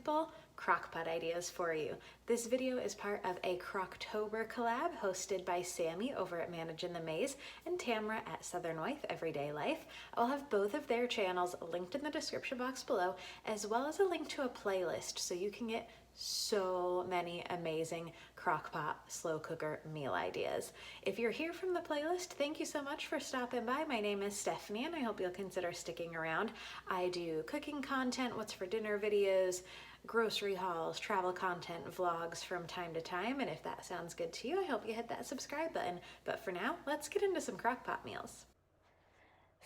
simple crockpot ideas for you. This video is part of a Crocktober collab hosted by Sammi over at Managing the Maze and Tamara at Southern Wife Everyday Life. I'll have both of their channels linked in the description box below, as well as a link to a playlist so you can get so many amazing crockpot slow cooker meal ideas. If you're here from the playlist, thank you so much for stopping by. My name is Stephanie and I hope you'll consider sticking around. I do cooking content, what's for dinner videos, grocery hauls, travel content, vlogs from time to time, and if that sounds good to you, I hope you hit that subscribe button. But for now, let's get into some crockpot meals.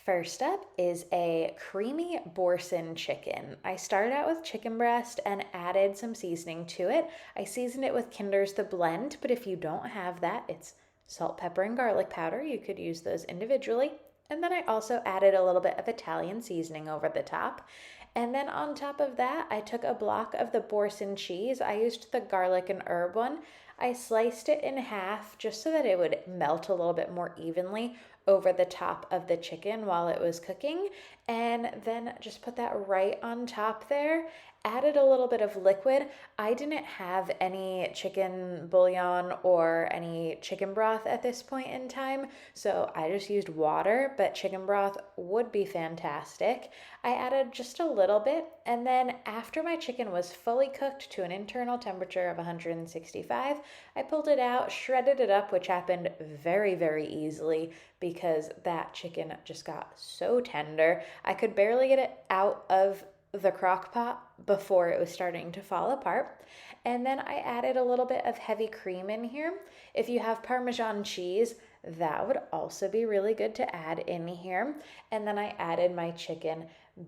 First up is a creamy boursin chicken. I started out with chicken breast and added some seasoning to it. I seasoned it with Kinder's The Blend, but if you don't have that, it's salt, pepper, and garlic powder. You could use those individually. And then I also added a little bit of Italian seasoning over the top. And then on top of that, I took a block of the boursin cheese. I used the garlic and herb one. I sliced it in half just so that it would melt a little bit more evenly over the top of the chicken while it was cooking, and then just put that right on top there. Added a little bit of liquid. I didn't have any chicken bouillon or any chicken broth at this point in time, so I just used water, but chicken broth would be fantastic. I added just a little bit, and then after my chicken was fully cooked to an internal temperature of 165, I pulled it out, shredded it up, which happened very, very easily because that chicken just got so tender. I could barely get it out of the crock pot before it was starting to fall apart. And then I added a little bit of heavy cream in here. If you have Parmesan cheese, that would also be really good to add in here. And then I added my chicken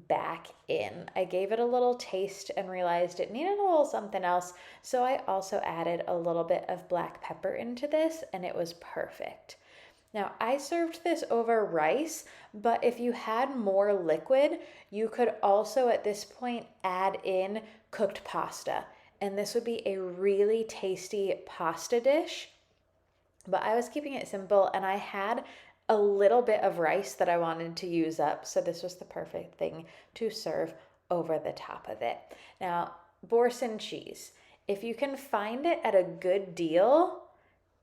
back in. I gave it a little taste and realized it needed a little something else. So I also added a little bit of black pepper into this, and it was perfect. Now, I served this over rice, but if you had more liquid, you could also at this point add in cooked pasta. And this would be a really tasty pasta dish. But I was keeping it simple and I had a little bit of rice that I wanted to use up. So this was the perfect thing to serve over the top of it. Now, boursin cheese. If you can find it at a good deal,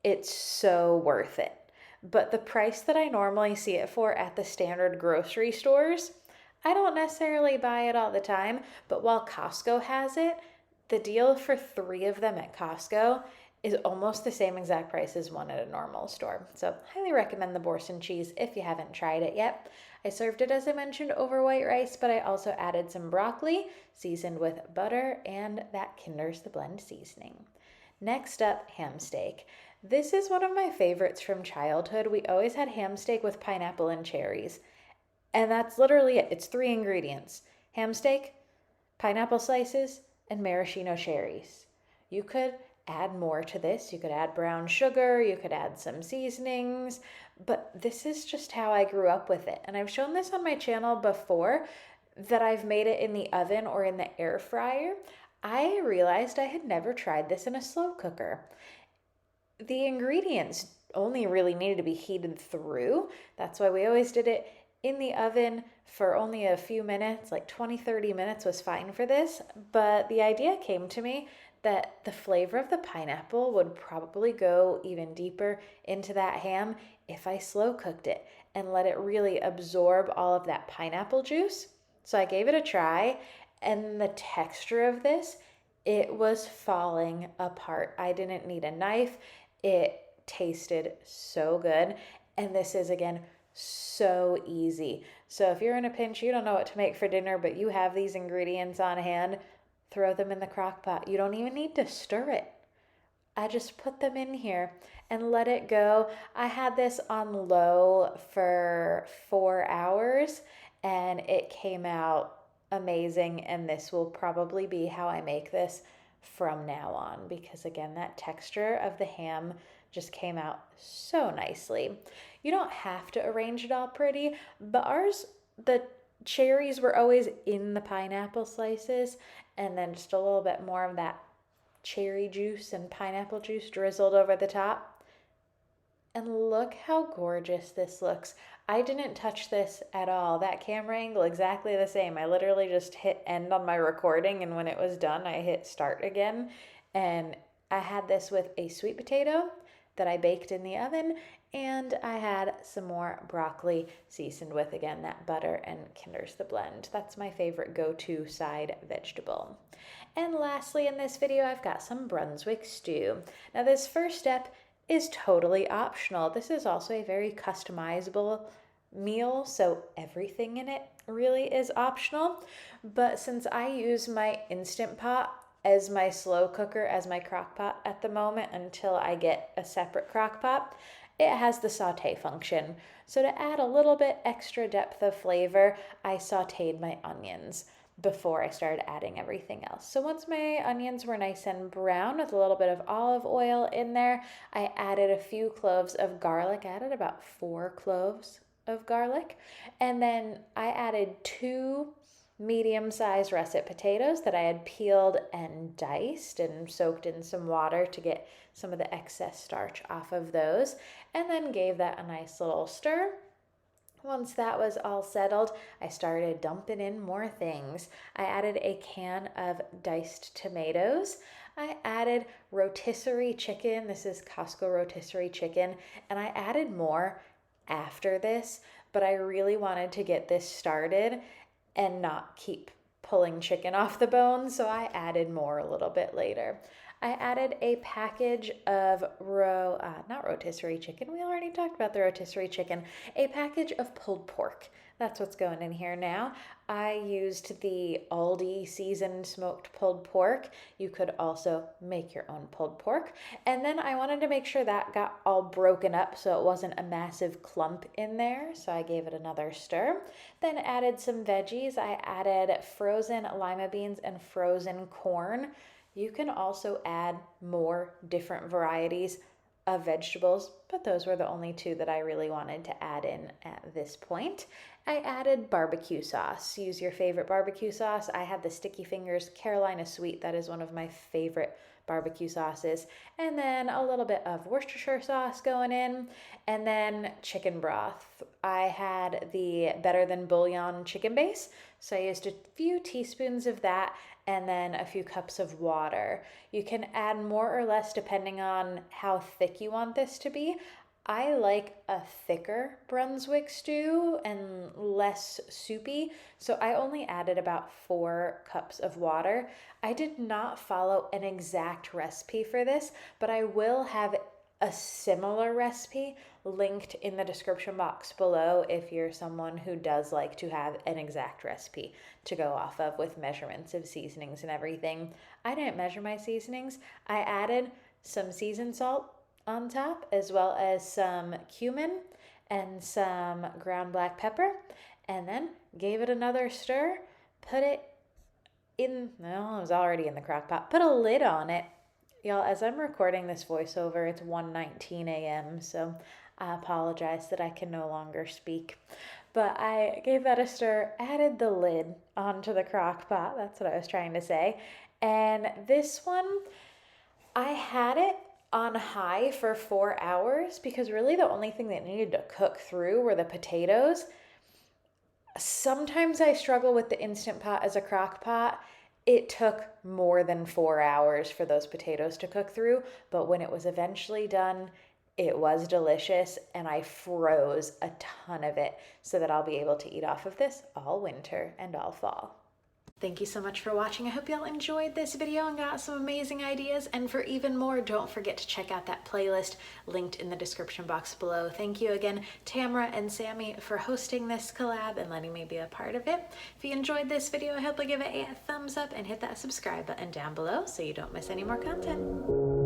it's so worth it. But the price that I normally see it for at the standard grocery stores, I don't necessarily buy it all the time, but while Costco has it, the deal for 3 of them at Costco is almost the same exact price as one at a normal store. So highly recommend the boursin cheese if you haven't tried it yet. I served it, as I mentioned, over white rice, but I also added some broccoli seasoned with butter and that Kinder's The Blend seasoning. Next up, ham steak. This is one of my favorites from childhood. We always had ham steak with pineapple and cherries. And that's literally it. It's 3 ingredients: ham steak, pineapple slices, and maraschino cherries. You could add more to this. You could add brown sugar, you could add some seasonings, but this is just how I grew up with it. And I've shown this on my channel before, that I've made it in the oven or in the air fryer. I realized I had never tried this in a slow cooker. The ingredients only really needed to be heated through. That's why we always did it in the oven for only a few minutes, like 20-30 minutes was fine for this. But the idea came to me that the flavor of the pineapple would probably go even deeper into that ham if I slow cooked it and let it really absorb all of that pineapple juice. So I gave it a try, and the texture of this, it was falling apart. I didn't need a knife. It tasted so good. And this is, again, so easy. So if you're in a pinch, you don't know what to make for dinner, but you have these ingredients on hand, throw them in the crock pot. You don't even need to stir it. I just put them in here and let it go. I had this on low for 4 hours and it came out amazing, and this will probably be how I make this from now on, because again, that texture of the ham just came out so nicely. You don't have to arrange it all pretty, but ours, the cherries were always in the pineapple slices, and then just a little bit more of that cherry juice and pineapple juice drizzled over the top. And look how gorgeous this looks. I didn't touch this at all. That camera angle, exactly the same. I literally just hit end on my recording, and when it was done, I hit start again. And I had this with a sweet potato that I baked in the oven, and I had some more broccoli seasoned with, again, that butter and Kinder's the Blend. That's my favorite go-to side vegetable. And lastly in this video, I've got some Brunswick stew. Now this first step is totally optional. This is also a very customizable meal, so everything in it really is optional. But since I use my Instant Pot as my slow cooker, as my crock pot at the moment until I get a separate crock pot, it has the saute function. So to add a little bit extra depth of flavor, I sauteed my onions before I started adding everything else. So once my onions were nice and brown with a little bit of olive oil in there, I added a few cloves of garlic. I added about 4 cloves of garlic. And then I added 2 medium-sized russet potatoes that I had peeled and diced and soaked in some water to get some of the excess starch off of those, and then gave that a nice little stir. Once that was all settled, I started dumping in more things. I added a can of diced tomatoes. I added rotisserie chicken. This is Costco rotisserie chicken, and I added more after this, but I really wanted to get this started and not keep pulling chicken off the bone, so I added more a little bit later. I added a package of not rotisserie chicken, we already talked about the rotisserie chicken, a package of pulled pork. That's what's going in here now. I used the Aldi seasoned smoked pulled pork. You could also make your own pulled pork. And then I wanted to make sure that got all broken up so it wasn't a massive clump in there. So I gave it another stir. Then added some veggies. I added frozen lima beans and frozen corn. You can also add more different varieties of vegetables, but those were the only 2 that I really wanted to add in at this point. I added barbecue sauce. Use your favorite barbecue sauce. I had the Sticky Fingers Carolina Sweet. That is one of my favorite barbecue sauces. And then a little bit of Worcestershire sauce going in, and then chicken broth. I had the Better Than Bouillon chicken base, so I used a few teaspoons of that and then a few cups of water. You can add more or less depending on how thick you want this to be. I like a thicker Brunswick stew and less soupy, so I only added about 4 cups of water. I did not follow an exact recipe for this, but I will have a similar recipe linked in the description box below if you're someone who does like to have an exact recipe to go off of with measurements of seasonings and everything. I didn't measure my seasonings. I added some seasoned salt on top, as well as some cumin and some ground black pepper, and then gave it another stir, put it in, well, it was already in the crock pot, put a lid on it. Y'all, as I'm recording this voiceover, it's 1:19 a.m., so I apologize that I can no longer speak. But I gave that a stir, added the lid onto the crock pot, that's what I was trying to say, and this one, I had it on high for 4 hours because really the only thing that needed to cook through were the potatoes. Sometimes I struggle with the Instant Pot as a crock pot. It took more than 4 hours for those potatoes to cook through, but when it was eventually done, it was delicious, and I froze a ton of it so that I'll be able to eat off of this all winter and all fall. Thank you so much for watching. I hope y'all enjoyed this video and got some amazing ideas. And for even more, don't forget to check out that playlist linked in the description box below. Thank you again, Tamara and Sammy, for hosting this collab and letting me be a part of it. If you enjoyed this video, I hope you give it a thumbs up and hit that subscribe button down below so you don't miss any more content.